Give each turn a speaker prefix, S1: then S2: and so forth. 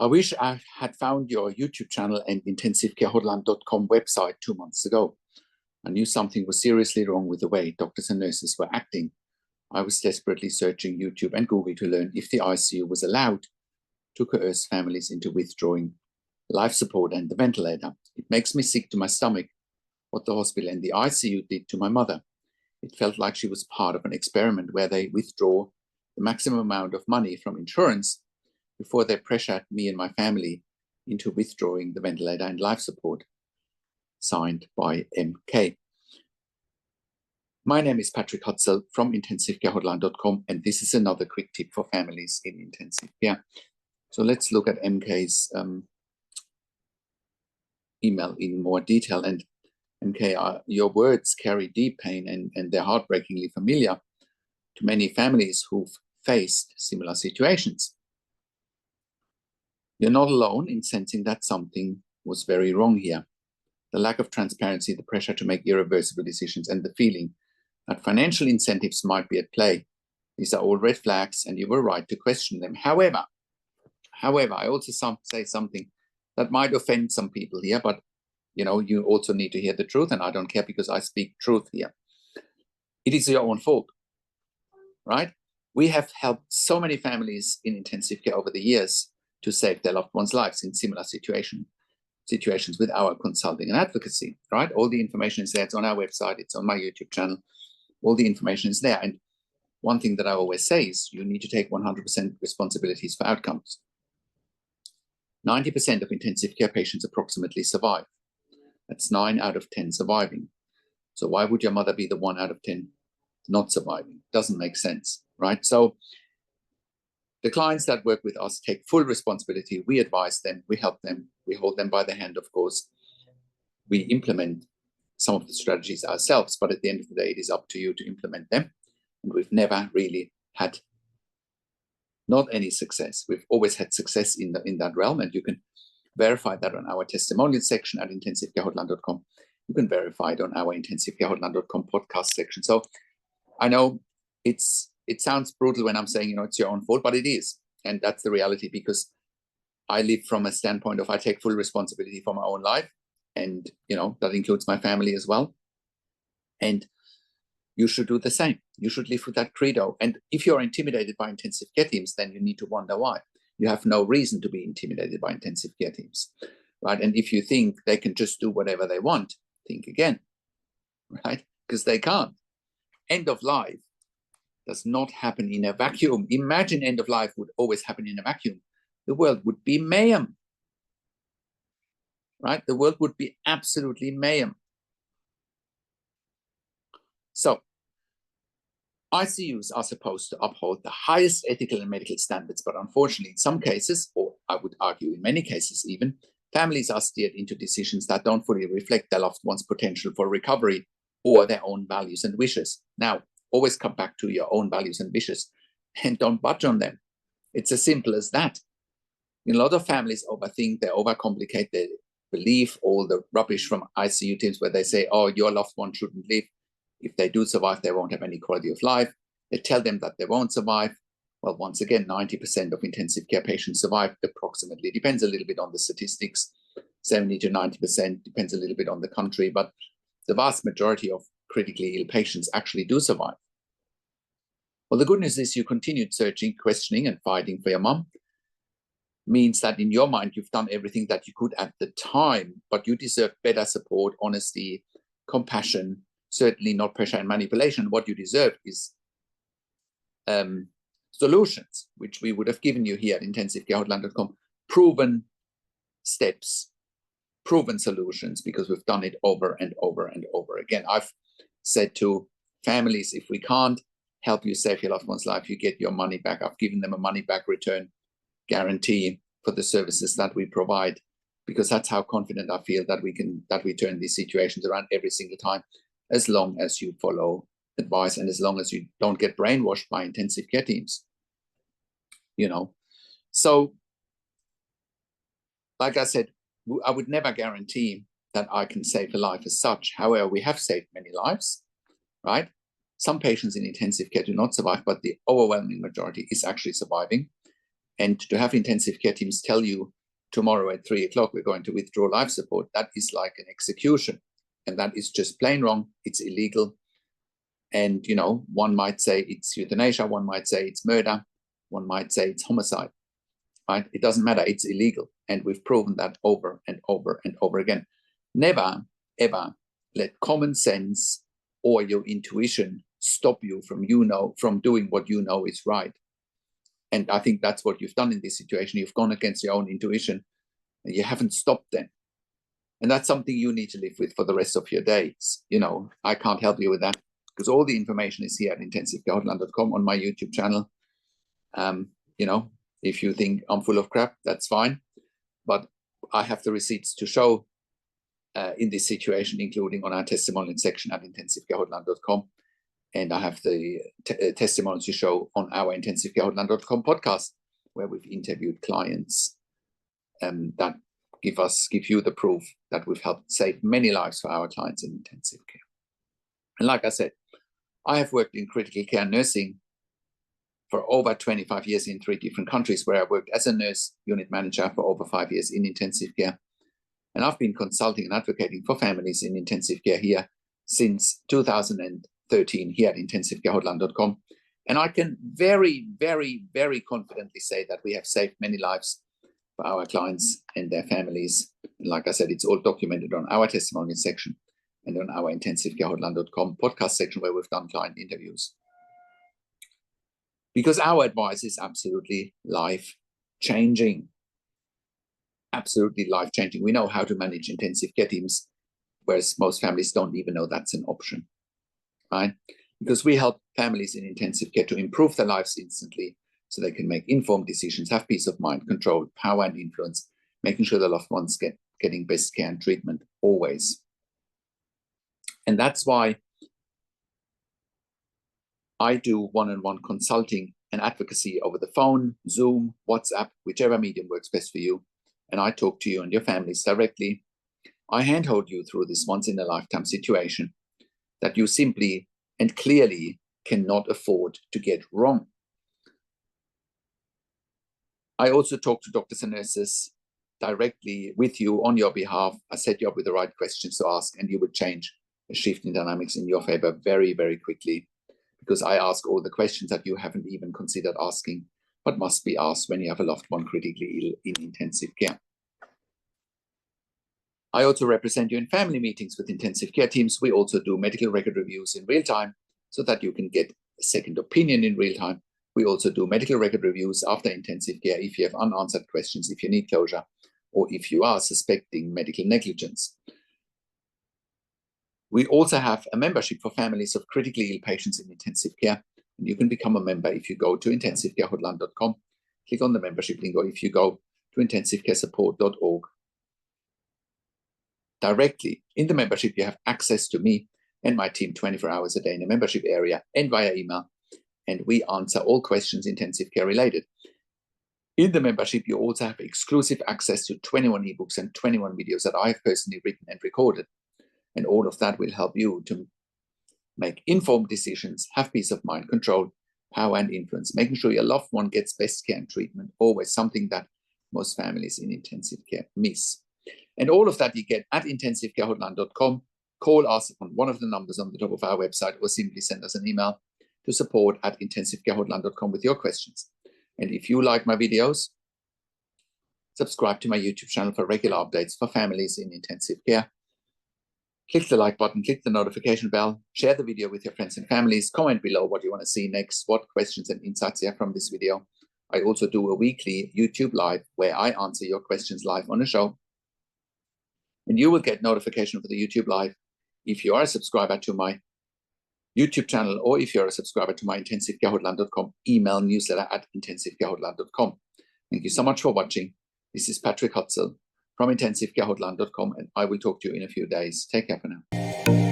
S1: wish I had found your YouTube channel and intensivecarehotline.com website 2 months ago. I knew something was seriously wrong with the way doctors and nurses were acting. I was desperately searching YouTube and Google to learn if the ICU was allowed to coerce families into withdrawing life support and the ventilator. It makes me sick to my stomach what the hospital and the ICU did to my mother. It felt like she was part of an experiment where they withdraw the maximum amount of money from insurance before they pressured me and my family into withdrawing the ventilator and life support. Signed by MK. My name is Patrick Hutzel from intensivecarehotline.com, and this is another quick tip for families in intensive care. So let's look at MK's email in more detail. And MK, your words carry deep pain and they're heartbreakingly familiar to many families who've faced similar situations. You're not alone in sensing that something was very wrong here. The lack of transparency, the pressure to make irreversible decisions, and the feeling that financial incentives might be at play. These are all red flags, and you were right to question them. However, I also say something that might offend some people here, but you also need to hear the truth, and I don't care because I speak truth here. It is your own fault, right? We have helped so many families in intensive care over the years to save their loved ones' lives in similar situations with our consulting and advocacy, right? All the information is there. It's on our website. It's on my YouTube channel. All the information is there. And one thing that I always say is you need to take 100% responsibilities for outcomes. 90% of intensive care patients approximately survive. That's 9 out of 10 surviving. So why would your mother be the 1 out of 10 not surviving? Doesn't make sense, right? So the clients that work with us take full responsibility. We advise them, we help them, we hold them by the hand, of course. We implement some of the strategies ourselves, but at the end of the day, it is up to you to implement them. And we've never really had not any success. We've always had success in that realm, and you can verify that on our testimonial section at intensivecarehotline.com. You can verify it on our intensivecarehotline.com podcast section. So I know it sounds brutal when I'm saying, it's your own fault, but it is. And that's the reality, because I live from a standpoint of I take full responsibility for my own life. And, that includes my family as well. And you should do the same. You should live with that credo. And if you're intimidated by intensive care teams, then you need to wonder why. You have no reason to be intimidated by intensive care teams, right? And if you think they can just do whatever they want, think again, right? Because they can't. End of life does not happen in a vacuum. Imagine end of life would always happen in a vacuum. The world would be mayhem, right? The world would be absolutely mayhem. So ICUs are supposed to uphold the highest ethical and medical standards, but unfortunately, in some cases, or I would argue in many cases even, families are steered into decisions that don't fully reflect their loved one's potential for recovery or their own values and wishes. Now, always come back to your own values and wishes and don't budge on them. It's as simple as that. A lot of families overthink, they overcomplicate, they believe all the rubbish from ICU teams where they say, oh, your loved one shouldn't live. If they do survive, they won't have any quality of life. They tell them that they won't survive. Well, once again, 90% of intensive care patients survive approximately. Depends a little bit on the statistics. 70 to 90% depends a little bit on the country, but the vast majority of critically ill patients actually do survive. Well, the good news is you continued searching, questioning, and fighting for your mom. Means that in your mind, you've done everything that you could at the time, but you deserve better support, honesty, compassion, certainly not pressure and manipulation. What you deserve is solutions, which we would have given you here at intensivecarehotline.com. Proven steps, proven solutions, because we've done it over and over and over again. I've said to families, if we can't help you save your loved one's life, you get your money back. I've given them a money back return guarantee for the services that we provide, because that's how confident I feel that we turn these situations around every single time, as long as you follow advice and as long as you don't get brainwashed by intensive care teams. So like I said, I would never guarantee that I can save a life as such. However, we have saved many lives, right? Some patients in intensive care do not survive, but the overwhelming majority is actually surviving. And to have intensive care teams tell you tomorrow at 3 o'clock, we're going to withdraw life support, that is like an execution. And that is just plain wrong. It's illegal. And, one might say it's euthanasia. One might say it's murder. One might say it's homicide, right? It doesn't matter. It's illegal. And we've proven that over and over and over again. Never, ever let common sense or your intuition stop you from doing what you know is right. And I think that's what you've done in this situation. You've gone against your own intuition and you haven't stopped them. And that's something you need to live with for the rest of your days. I can't help you with that because all the information is here at intensivecarehotline.com on my YouTube channel. If you think I'm full of crap, that's fine. But I have the receipts to show in this situation, including on our testimonial section at intensivecarehotline.com. And I have the testimonials to show on our intensivecarehotline.com podcast, where we've interviewed clients that give you the proof that we've helped save many lives for our clients in intensive care. And like I said, I have worked in critical care nursing for over 25 years in 3 different countries, where I worked as a nurse unit manager for over 5 years in intensive care. And I've been consulting and advocating for families in intensive care here since 2013 here at intensivecarehotline.com. And I can very, very, very confidently say that we have saved many lives for our clients and their families. And like I said, it's all documented on our testimonial section and on our intensivecarehotline.com podcast section, where we've done client interviews. Because our advice is absolutely life-changing. Absolutely life-changing. We know how to manage intensive care teams, whereas most families don't even know that's an option, right? Because we help families in intensive care to improve their lives instantly so they can make informed decisions, have peace of mind, control, power and influence, making sure the loved ones getting best care and treatment always. And that's why I do one-on-one consulting and advocacy over the phone, Zoom, WhatsApp, whichever medium works best for you. And I talk to you and your families directly. I handhold you through this once-in-a-lifetime situation that you simply and clearly cannot afford to get wrong. I also talk to doctors and nurses directly with you on your behalf. I set you up with the right questions to ask, and you would change a shift in dynamics in your favor very, very quickly, because I ask all the questions that you haven't even considered asking, but must be asked when you have a loved one critically ill in intensive care. I also represent you in family meetings with intensive care teams. We also do medical record reviews in real time so that you can get a second opinion in real time. We also do medical record reviews after intensive care if you have unanswered questions, if you need closure, or if you are suspecting medical negligence. We also have a membership for families of critically ill patients in intensive care. And you can become a member if you go to intensivecarehotline.com, click on the membership link, or if you go to intensivecaresupport.org. Directly in the membership, you have access to me and my team 24 hours a day in the membership area and via email. And we answer all questions intensive care related. In the membership, you also have exclusive access to 21 ebooks and 21 videos that I have personally written and recorded. And all of that will help you to make informed decisions, have peace of mind, control, power and influence, making sure your loved one gets best care and treatment, always something that most families in intensive care miss. And all of that you get at intensivecarehotline.com. Call us on one of the numbers on the top of our website, or simply send us an email to support@intensivecarehotline.com with your questions. And if you like my videos, subscribe to my YouTube channel for regular updates for families in intensive care. Click the like button, click the notification bell, share the video with your friends and families, comment below what you want to see next, what questions and insights you have from this video. I also do a weekly YouTube live where I answer your questions live on a show. And you will get notification for the YouTube live if you are a subscriber to my YouTube channel, or if you're a subscriber to my intensivecarehotline.com email newsletter at intensivecarehotline.com. Thank you so much for watching. This is Patrick Hutzel from intensivecarehotline.com, and I will talk to you in a few days. Take care for now.